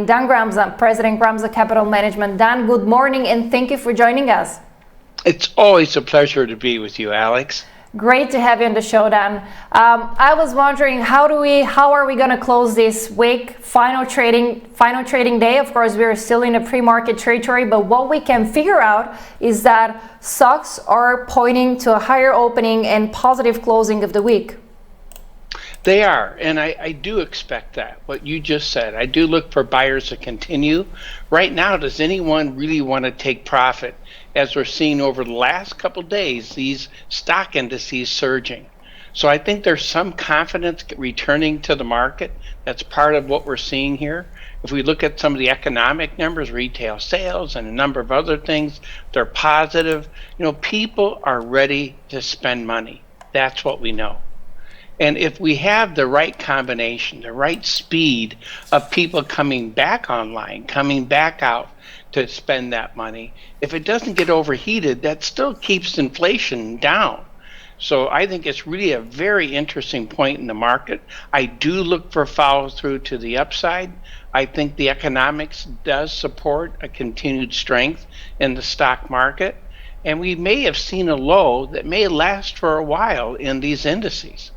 Dan Gramza, President Gramza Capital Management. Dan, good morning and thank you for joining us. It's always a pleasure to be with you, Alex. Great to have you on the show, Dan. I was wondering, how are we going to close this week? Final trading day. Of course, we're still in a pre-market territory, but what we can figure out is that stocks are pointing to a higher opening and positive closing of the week. They are, and I do expect that, what you just said. I do look for buyers to continue. Right now, does anyone really want to take profit? As we're seeing over the last couple days, these stock indices surging. So I think there's some confidence returning to the market. That's part of what we're seeing here. If we look at some of the economic numbers, retail sales and a number of other things, they're positive. You know, people are ready to spend money. That's what we know. And if we have the right combination, the right speed of people coming back online, coming back out to spend that money, if it doesn't get overheated, that still keeps inflation down. So I think it's really a very interesting point in the market. I do look for follow through to the upside. I think the economics does support a continued strength in the stock market. And we may have seen a low that may last for a while in these indices.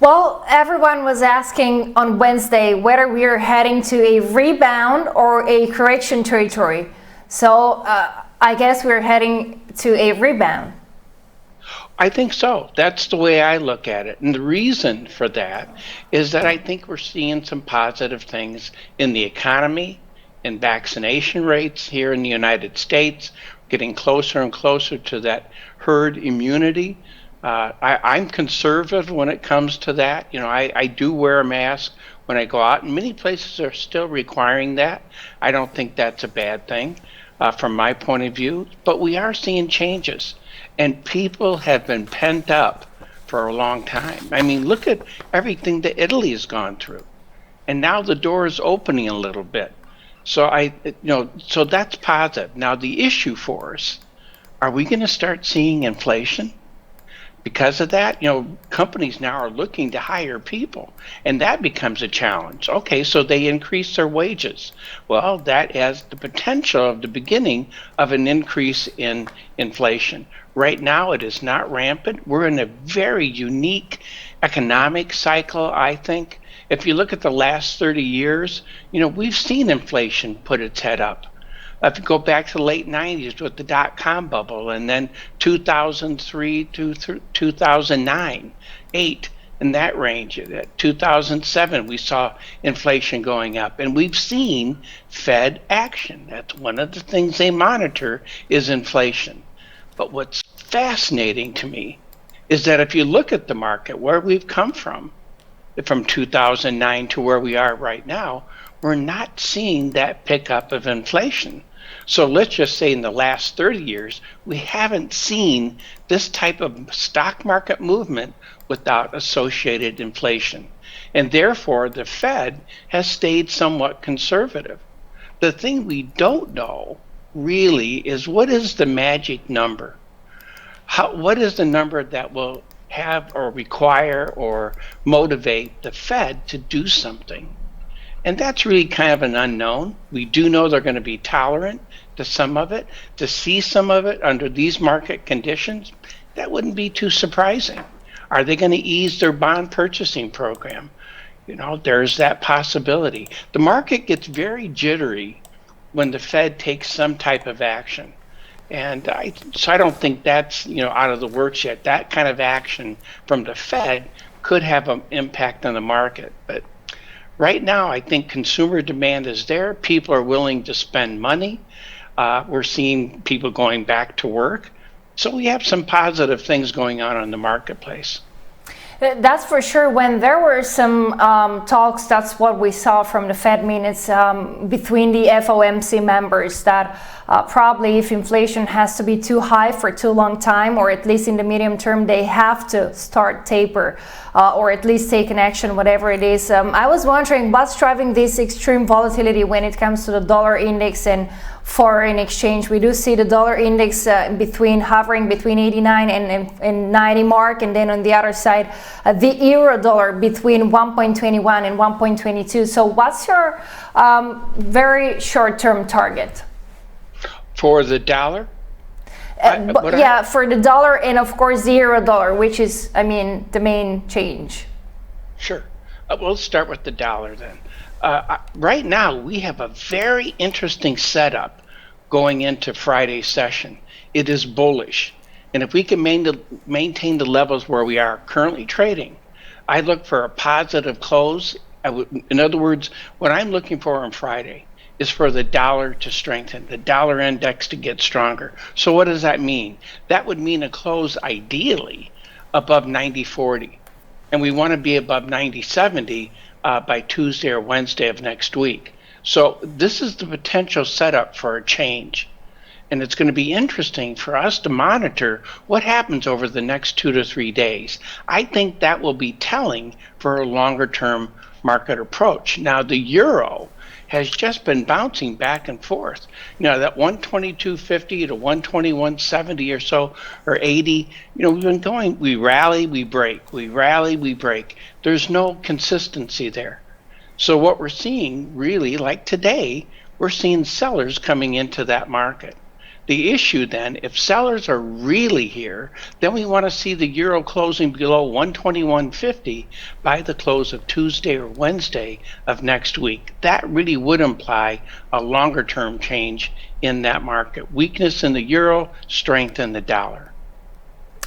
Well, everyone was asking on Wednesday whether we are heading to a rebound or a correction territory. So I guess we're heading to a rebound. I think so. That's the way I look at it. And the reason for that is that I think we're seeing some positive things in the economy, in vaccination rates here in the United States, getting closer and closer to that herd immunity. I'm conservative when it comes to that. You know, I do wear a mask when I go out, and many places are still requiring that. I don't think that's a bad thing from my point of view, but we are seeing changes, and people have been pent up for a long time. I mean, look at everything that Italy has gone through, and now the door is opening a little bit. So so that's positive. Now the issue for us, are we going to start seeing inflation? Because of that, you know, companies now are looking to hire people, and that becomes a challenge. Okay, so they increase their wages. Well, that has the potential of the beginning of an increase in inflation. Right now, it is not rampant. We're in a very unique economic cycle, I think. If you look at the last 30 years, you know, we've seen inflation put its head up. If you go back to the late 90s with the dot-com bubble, and then 2003 to 2009, 8, in that range. At 2007, we saw inflation going up, and we've seen Fed action. That's one of the things they monitor is inflation. But what's fascinating to me is that if you look at the market, where we've come from 2009 to where we are right now, we're not seeing that pickup of inflation. So let's just say in the last 30 years, we haven't seen this type of stock market movement without associated inflation. And therefore, the Fed has stayed somewhat conservative. The thing we don't know really is, what is the magic number? What is the number that will have or require or motivate the Fed to do something? And that's really kind of an unknown. We do know they're going to be tolerant to some of it. To see some of it under these market conditions, that wouldn't be too surprising. Are they going to ease their bond purchasing program? You know, there's that possibility. The market gets very jittery when the Fed takes some type of action. And so I don't think that's, you know, out of the works yet. That kind of action from the Fed could have an impact on the market. But right now, I think consumer demand is there. People are willing to spend money. We're seeing people going back to work. So we have some positive things going on in the marketplace. That's for sure. When there were some talks, that's what we saw from the Fed minutes between the FOMC members, that probably if inflation has to be too high for too long time, or at least in the medium term, they have to start taper or at least take an action, whatever it is. I was wondering what's driving this extreme volatility when it comes to the dollar index and foreign exchange. We do see the dollar index hovering between 89 and 90 mark, and then on the other side the euro dollar between 1.21 and 1.22. So what's your very short-term target for the dollar? For the dollar, and of course the euro dollar, which is, I mean, the main change. Sure. We'll start with the dollar then. Right now, we have a very interesting setup going into Friday's session. It is bullish. And if we can maintain the levels where we are currently trading, I look for a positive close. In other words, what I'm looking for on Friday is for the dollar to strengthen, the dollar index to get stronger. So what does that mean? That would mean a close ideally above 90.40. And we want to be above 90.70 by Tuesday or Wednesday of next week. So this is the potential setup for a change. And it's going to be interesting for us to monitor what happens over the next 2 to 3 days. I think that will be telling for a longer term market approach. Now, the euro has just been bouncing back and forth. You know, that 122.50 to 121.70 or so, or 80, you know, we've been going, we rally, we break, we rally, we break. There's no consistency there. So what we're seeing really, like today, we're seeing sellers coming into that market. The issue then, if sellers are really here, then we want to see the euro closing below 121.50 by the close of Tuesday or Wednesday of next week. That really would imply a longer term change in that market. Weakness in the euro, strength in the dollar.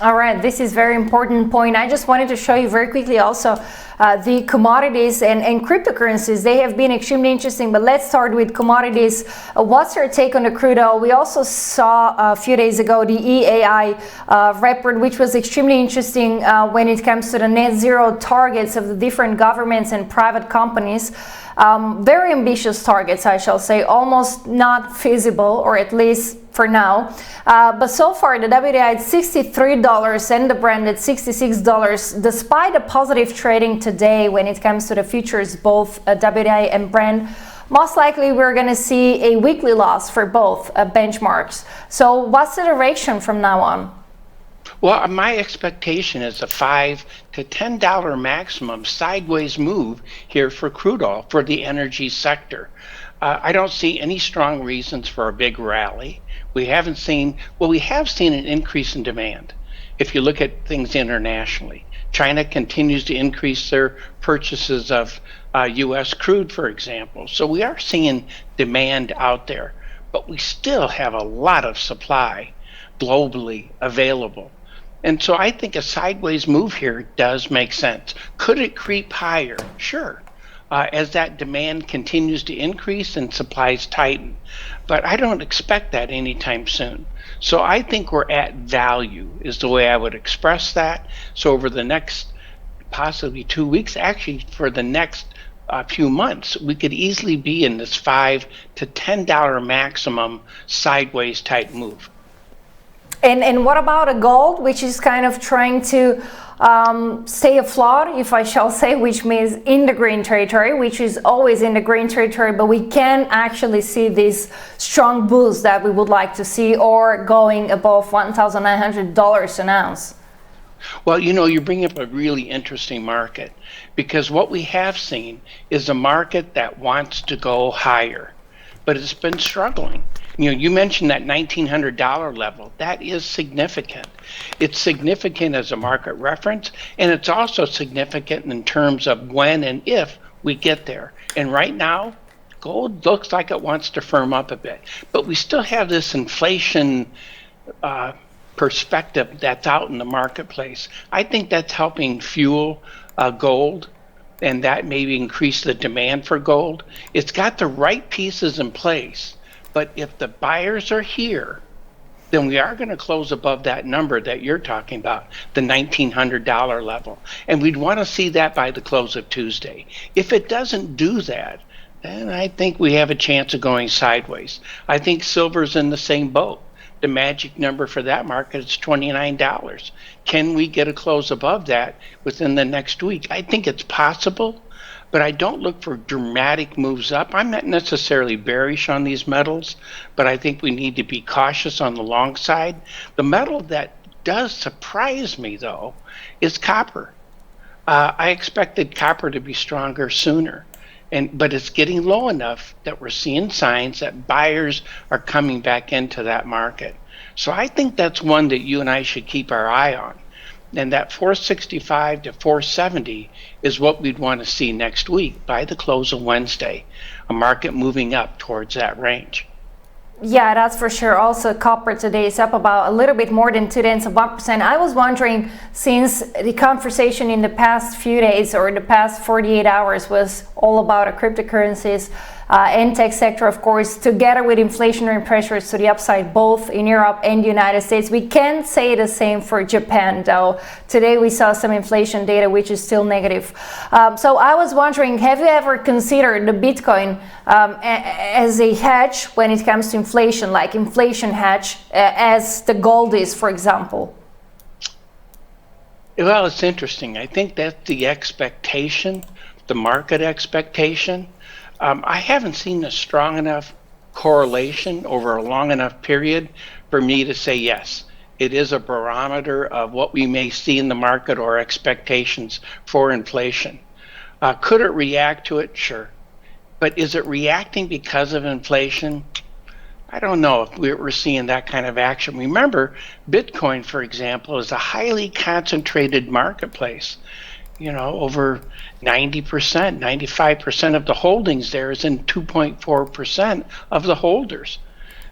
All right, this is very important point. I just wanted to show you very quickly also the commodities and cryptocurrencies. They have been extremely interesting, but let's start with commodities. What's your take on the crude oil? We also saw a few days ago the EAI report, which was extremely interesting when it comes to the net zero targets of the different governments and private companies. Very ambitious targets, I shall say, almost not feasible, or at least for now. But so far, the WTI at $63 and the Brent at $66, despite a positive trading today when it comes to the futures, both WTI and Brent. Most likely, we're going to see a weekly loss for both benchmarks. So what's the direction from now on? Well, my expectation is a $5 to $10 maximum sideways move here for crude oil for the energy sector. I don't see any strong reasons for a big rally. We have seen an increase in demand. If you look at things internationally, China continues to increase their purchases of U.S. crude, for example. So we are seeing demand out there, but we still have a lot of supply globally available. And so I think a sideways move here does make sense. Could it creep higher? Sure, as that demand continues to increase and supplies tighten. But I don't expect that anytime soon. So I think we're at value is the way I would express that. So over the next possibly 2 weeks, actually for the next few months, we could easily be in this $5 to $10 maximum sideways type move. And what about a gold, which is kind of trying to stay afloat, if I shall say, which means in the green territory, which is always in the green territory, but we can actually see this strong boost that we would like to see, or going above $1,900 an ounce? Well, you know, you bring up a really interesting market, because what we have seen is a market that wants to go higher, but it's been struggling. You know, you mentioned that $1,900 level. That is significant. It's significant as a market reference, and it's also significant in terms of when and if we get there. And right now, gold looks like it wants to firm up a bit, but we still have this inflation perspective that's out in the marketplace. I think that's helping fuel gold, and that maybe increase the demand for gold. It's got the right pieces in place. But if the buyers are here, then we are going to close above that number that you're talking about, the $1,900 level. And we'd want to see that by the close of Tuesday. If it doesn't do that, And I think we have a chance of going sideways. I think silver's in the same boat. The magic number for that market is $29. Can we get a close above that within the next week? I think it's possible, but I don't look for dramatic moves up. I'm not necessarily bearish on these metals, but I think we need to be cautious on the long side. The metal that does surprise me, though, is copper. I expected copper to be stronger sooner, but it's getting low enough that we're seeing signs that buyers are coming back into that market. So I think that's one that you and I should keep our eye on. And that 465 to 470 is what we'd want to see next week by the close of Wednesday, a market moving up towards that range. Yeah, that's for sure. Also, copper today is up about a little bit more than 0.2%. I was wondering, since the conversation in the past few days or the past 48 hours was all about cryptocurrencies and tech sector, of course, together with inflationary pressures to the upside, both in Europe and the United States. We can't say the same for Japan, though. Today we saw some inflation data, which is still negative. So I was wondering, have you ever considered the Bitcoin as a hedge when it comes to inflation, like inflation hedge, as the gold is, for example? Well, it's interesting. I think that's the expectation, the market expectation. I haven't seen a strong enough correlation over a long enough period for me to say yes. It is a barometer of what we may see in the market or expectations for inflation. Could it react to it? Sure. But is it reacting because of inflation? I don't know if we're seeing that kind of action. Remember, Bitcoin, for example, is a highly concentrated marketplace. You know, over 90%, 95% of the holdings there is in 2.4% of the holders.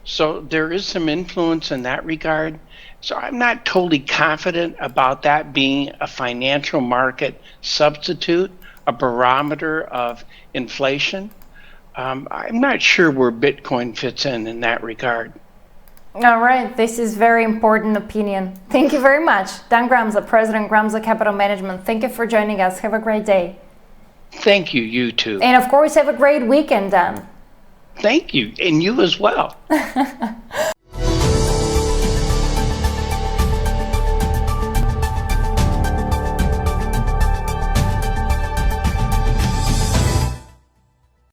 So there is some influence in that regard. So I'm not totally confident about that being a financial market substitute, a barometer of inflation. I'm not sure where Bitcoin fits in that regard. All right, this is very important opinion. Thank you very much. Dan Gramza, President Gramza Capital Management. Thank you for joining us. Have a great day. Thank you, you too. And of course, have a great weekend, Dan. Thank you, and you as well.